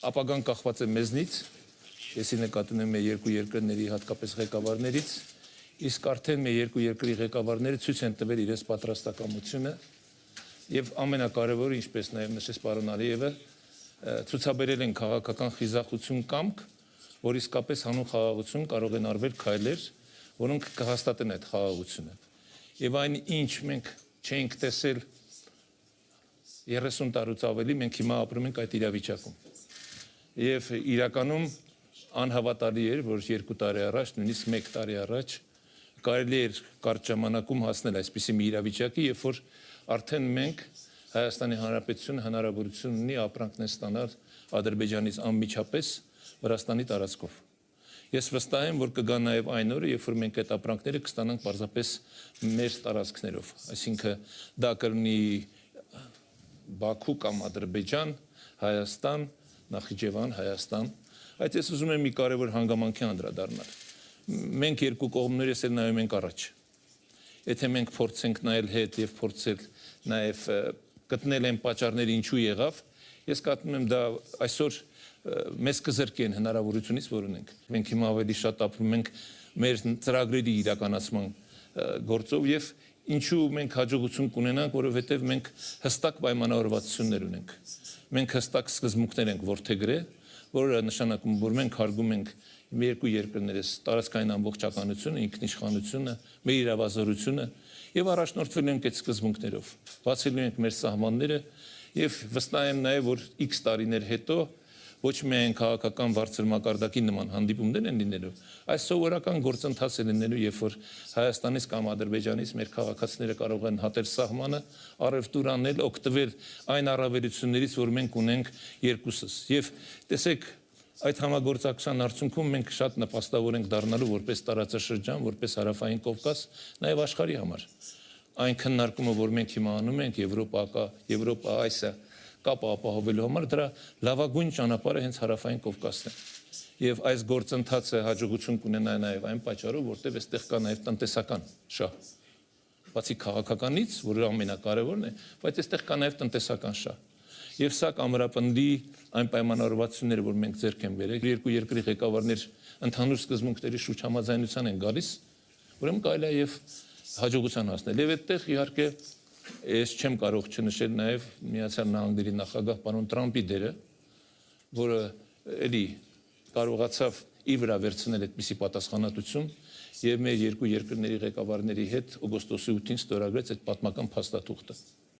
ապագան կախված է մեզնից, եսի նկատի ունեմ մեր երկու երկրների հատկապես ղեկավարներից, իսկ արդեն մեր երկու երկրի ղեկավարները ցույց են տվել իրենց պատրաստակամությունը եւ ամենակարևորը, ինչպես նաեւ նշեց պարոն Ալիևը, ցուցաբերել են քաղաքական խիզախություն կամք, որ իսկապես հանուն խաղաղություն կարող են արվել քայլեր, որոնք կհաստատեն այդ խաղաղությունը։ Եվ այն ինչ մենք չենք տեսել 30 տարուց ավելի, մենք հիմա ապրում ենք այդ իրավիճակում։ Եվ իրականում անհավատալի էր, որ 2 տարի առաջ, նույնիսկ 1 տարի առաջ կարելի էր կարճ ժամանակում հասնել այսպիսի մի իրավիճակի, երբ որ արդեն մենք Հայաստանի Հանրապետությունը հնարավորություն ունի ապրանքներ ստանալ Ադրբեջանից անմիջապես Վրաստանի տարածքով։ Ես վստահ եմ, որ կգա նաև այն օրը, երբ որ մենք այդ ապրանքները կստանանք պարզապես մեր տարածքներով, այսինքն դա կլինի Բաքու կամ Ադրբեջան, Հայաստան, Նախիջևան, Հայաստան, այդ ես ուզում եմ մի կարևոր հանգամանքի անդրադառնալ։ Մենք երկու կողմներս էլ նայում ենք առաջ։ Եթե մենք փորձենք նայել հետ եւ փորձել նաեւ գտնել այն պատճառները ինչու եղավ, ես կարծում եմ դա այսօր մեզ կզրկեն հնարավորությունից, որ ունենք։ Մենք հիմա ավելի շատ ապրում ենք մեր ծրագրերի իրականացման գործով եւ ինչու մենք հաջողություն կունենանք, որովհետեւ մենք հստակ պայմանավորվածություններ ունենք։ Մենք հստակ սկզբունքներ ենք որդեգրել, որը նշանակում որ մենք հարգում ենք մեր երկու երկրներս տարածքային ամբողջականությունը, ինքնիշխանությունը, մեր իրավազորությունը եւ առաջնորդվել ենք այդ սկզբունքներով։ Բացելու ենք մեր սահմանները եւ վստահ եմ նաեւ որ X տարիներ հետո ոչ միայն քաղաքական բարձր մակարդակի նման հանդիպումներ են լինելու, այս սովորական գործընթաց է լինելու, երբ որ Հայաստանից կամ Ադրբեջանից մեր քաղաքացիները կարող են հատել սահմանը, առևտուր անել, օգտվել այն առավելություններից, որ մենք ունենք երկուսս։ Եվ տեսեք, այդ համագործակցության արդյունքում մենք շատ նպաստավոր ենք դառնալու որպես տարածաշրջան, որպես Հարավային Կովկաս, նաև աշխարհի համար։ Այն քննարկումը, որ մենք հիմա անում ենք Եվրոպա այսը կապը ապահովելու համար, դրա լավագույն ճանապարհը հենց Հարավային Կովկասն է։ Եվ այս գործընթացը հաջողություն կունենա նաև այն պատճառով, որտեղ այստեղ կա նաև տնտեսական շահ։ Բացի քաղաքականից, որը ամենակարևորն է, բայց այստեղ կա նաև տնտեսական շահ։ Եվ սա կամրապնդի այն պայմանավորվածությունները, որ մենք ձեռք ենք բերել, երկու երկրի ղեկավարներ ընդհանուր սկզբունքների շուրջ համաձայնության են գալիս, ուրեմն կարելի է եւ հաջողության հասնել։ Եվ այդտեղ իհարկե ես չեմ կարող չնշել նաև Միացյալ Նահանգների նախագահ պարոն Տրամպի դերը, որը էլի կարողացավ իր վրա վերցնել այդպիսի պատասխանատվություն եւ մեր երկու երկրների ղեկավարների հետ օգոստոսի 8-ին ստորագրեց այդ պատմական փաստաթուղթը։